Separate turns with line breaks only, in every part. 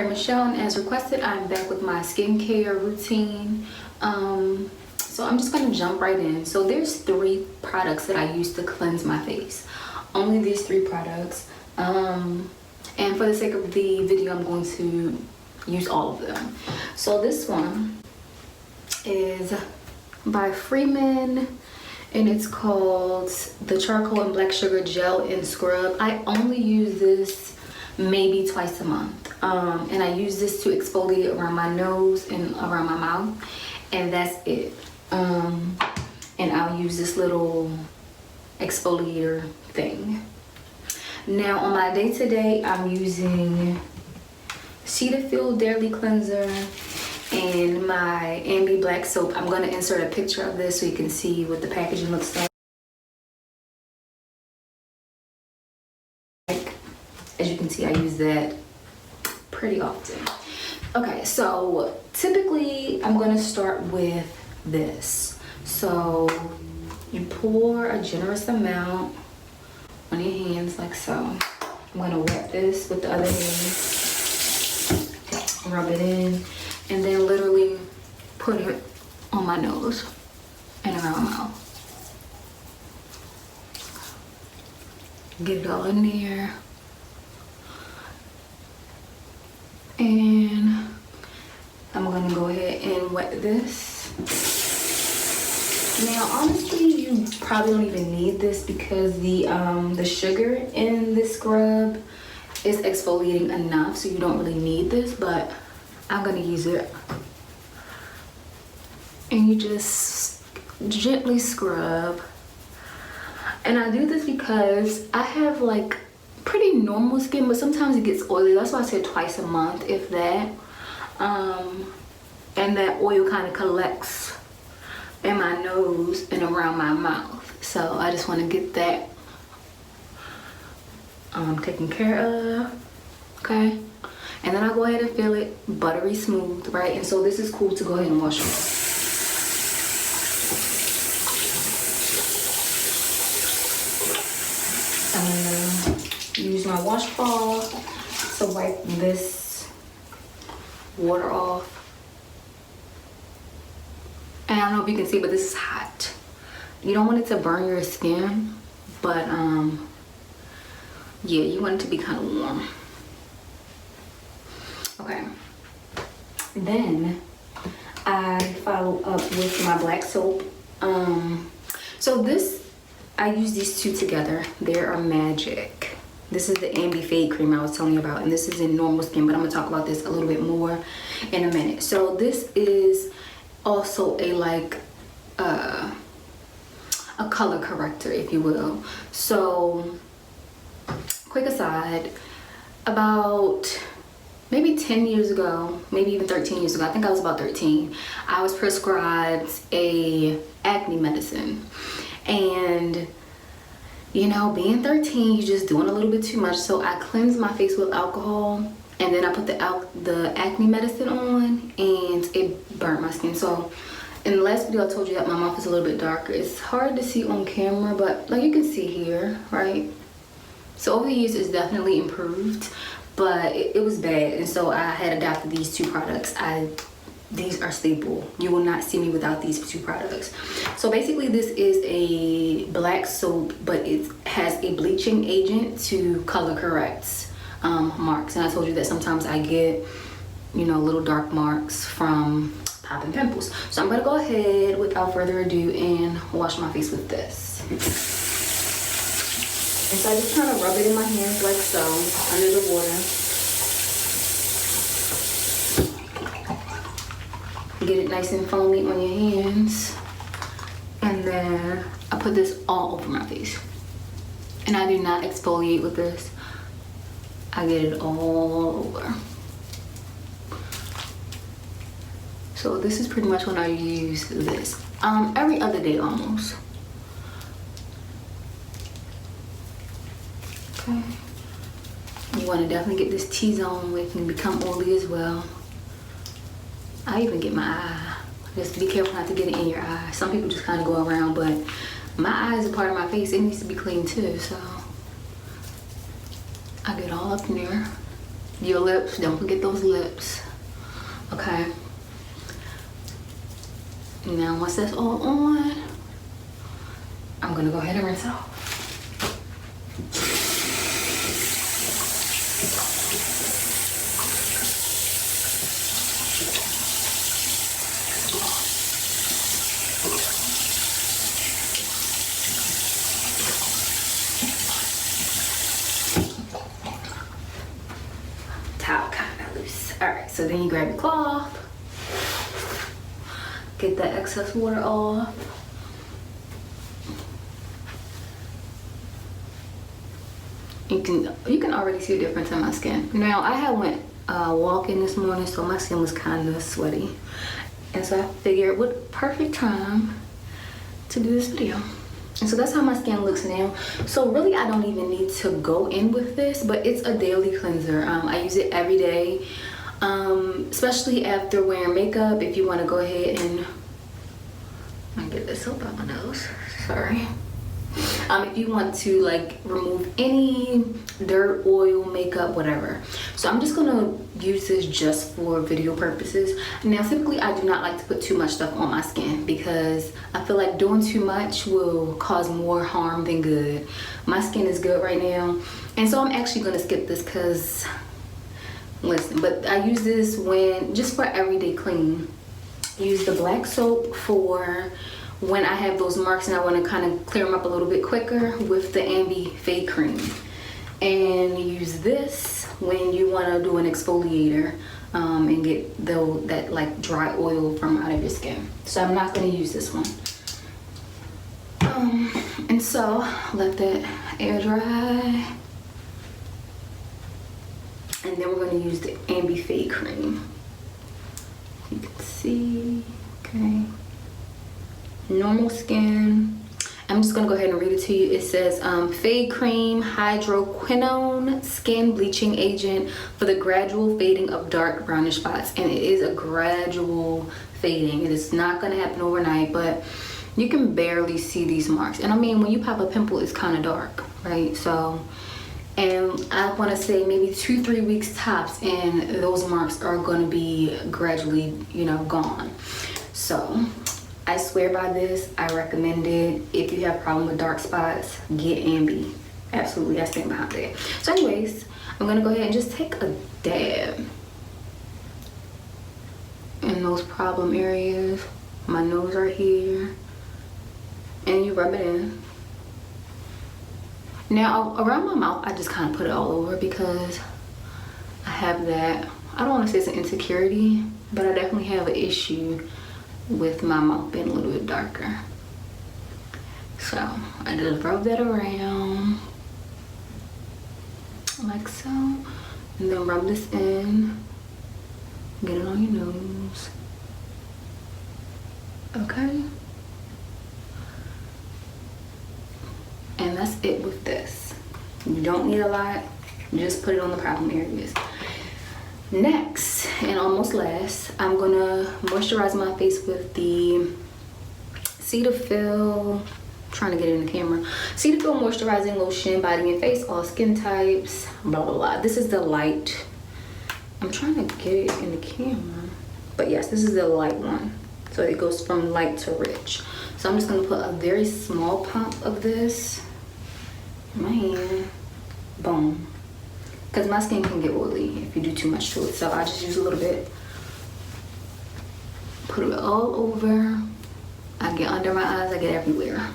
Michelle, and as requested, I'm back with my skincare routine. So I'm just gonna jump right in. So there's 3 products that I use to cleanse my face. Only these 3 products. And for the sake of the video, I'm going to use all of them. So this one is by Freeman, and it's called the Charcoal and Black Sugar Gel and Scrub. I only use this maybe twice a month, and I use this to exfoliate around my nose and around my mouth, and that's it. And I'll use this little exfoliator thing. Now on my day-to-day, I'm using Cetaphil Daily Cleanser and my Ambi Black Soap. I'm going to insert a picture of this so you can see what the packaging looks like. As you can see, I use that pretty often. Okay, so typically I'm going to start with this. So you pour a generous amount on your hands like so. I'm going to wet this with the other hand, rub it in, and then literally put it on my nose and around my mouth. Get it all in there. And I'm gonna go ahead and wet this. Now, honestly, you probably don't even need this because the sugar in this scrub is exfoliating enough, so you don't really need this, but I'm gonna use it. And you just gently scrub. And I do this because I have like pretty normal skin, but sometimes it gets oily. That's why I said twice a month, if that. And that oil kind of collects in my nose and around my mouth. So I just want to get that taken care of, okay? And then I go ahead and feel it buttery smooth, right? And so this is cool to go ahead and wash off. Use my washcloth to wipe this water off. And I don't know if you can see, but this is hot. You don't want it to burn your skin, but yeah, you want it to be kind of warm. Okay. Then I follow up with my black soap. So this, I use these 2 together. They are magic. This is the Ambi Fade Cream I was telling you about, and this is in normal skin, but I'm gonna talk about this a little bit more in a minute. So this is also a like a color corrector, if you will. So quick aside, about maybe 10 years ago, maybe even 13 years ago, I think I was about 13, I was prescribed a acne medicine. And you know, being 13, you're just doing a little bit too much. So I cleansed my face with alcohol, and then I put the acne medicine on, and it burnt my skin. So in the last video, I told you that my mouth is a little bit darker. It's hard to see on camera, but like you can see here, right? So over the years, it's definitely improved, but it was bad. And so I had adopted these 2 products. These are staple. You will not see me without these 2 products. So basically this is a black soap, but it has a bleaching agent to color correct marks. And I told you that sometimes I get, you know, little dark marks from popping pimples. So I'm gonna go ahead without further ado and wash my face with this. And so I just kind of rub it in my hands like so, under the water. Get it nice and foamy on your hands, and then I put this all over my face. And I do not exfoliate with this. I get it all over. So this is pretty much when I use this. Every other day almost. Okay. You want to definitely get this T-zone where it can become oily as well. I even get my eye. Just be careful not to get it in your eye. Some people just kind of go around, but my eye is a part of my face. It needs to be clean too, so I get all up in there. Your lips, don't forget those lips. Okay. Now once that's all on, I'm gonna go ahead and rinse off. Towel kind of loose. All right, so then you grab your cloth, get that excess water off. You can already see a difference in my skin. Now I had went walking this morning, so my skin was kind of sweaty, and so I figured what perfect time to do this video. And so that's how my skin looks now. So really I don't even need to go in with this, but it's a daily cleanser. I use it every day, especially after wearing makeup. If you want to go ahead and get this soap out my nose, sorry. If you want to like remove any dirt, oil, makeup, whatever. So I'm just gonna use this just for video purposes. Now typically I do not like to put too much stuff on my skin because I feel like doing too much will cause more harm than good. My skin is good right now, and so I'm actually gonna skip this because listen, but I use this when just for everyday clean. Use the black soap for when I have those marks and I want to kind of clear them up a little bit quicker with the Ambi Fade Cream. And use this when you want to do an exfoliator and get that like dry oil from out of your skin. So I'm not going to use this one. And so let that air dry. And then we're going to use the Ambi Fade Cream. You can see, okay. Normal skin. I'm just gonna go ahead and read it to you. It says Fade Cream Hydroquinone Skin Bleaching Agent for the gradual fading of dark brownish spots. And it is a gradual fading. It is not gonna happen overnight, but you can barely see these marks. And I mean, when you pop a pimple, it's kind of dark, right? So, and I want to say maybe 2-3 weeks tops, and those marks are going to be gradually, you know, gone. So I swear by this. I recommend it. If you have a problem with dark spots, get Ambi. Absolutely, I stand behind it. So anyways, I'm going to go ahead and just take a dab in those problem areas. My nose right here, and you rub it in. Now around my mouth, I just kind of put it all over because I have that, I don't want to say it's an insecurity, but I definitely have an issue with my mouth being a little bit darker. So I just rub that around like so, and then rub this in, get it on your nose. Okay. And that's it with this. You don't need a lot, just put it on the problem areas. Next, and almost last, I'm gonna moisturize my face with the Cetaphil, trying to get it in the camera, Cetaphil Moisturizing Lotion, Body and Face, all skin types, blah, blah, blah. This is the light. I'm trying to get it in the camera. But yes, this is the light one. So it goes from light to rich. So I'm just gonna put a very small pump of this in my hand, boom. Because my skin can get oily if you do too much to it. So I just use a little bit. Put it all over. I get under my eyes, I get everywhere.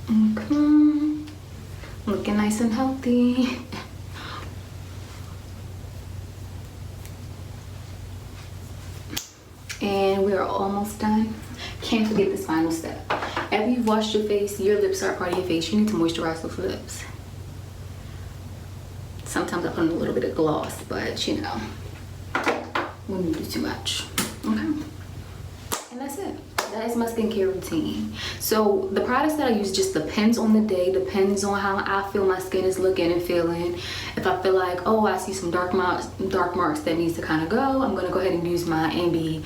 Okay. Looking nice and healthy. And we are almost done. Can't forget this final step. After you've washed your face, your lips are part of your face. You need to moisturize those lips. Sometimes I put in a little bit of gloss, but you know, wouldn't do too much. Okay. And that's it. That is my skincare routine. So the products that I use just depends on the day, depends on how I feel my skin is looking and feeling. If I feel like, oh, I see some dark marks that needs to kind of go, I'm gonna go ahead and use my Ambi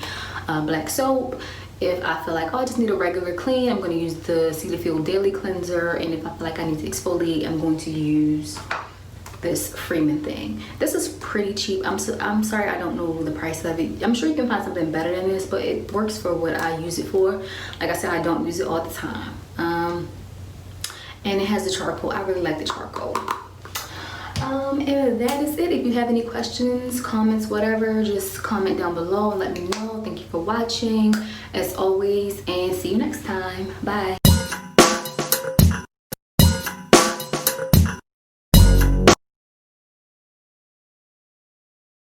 black soap. If I feel like, oh, I just need a regular clean, I'm gonna use the Cetaphil Daily Cleanser. And if I feel like I need to exfoliate, I'm going to use this Freeman thing. This is pretty cheap. I'm sorry I don't know the price of it. I'm sure you can find something better than this, but it works for what I use it for. Like I said, I don't use it all the time. And it has the charcoal. I really like the charcoal. And that is it. If you have any questions, comments, whatever, just comment down below and let me know. Thank you for watching as always, and see you next time. Bye.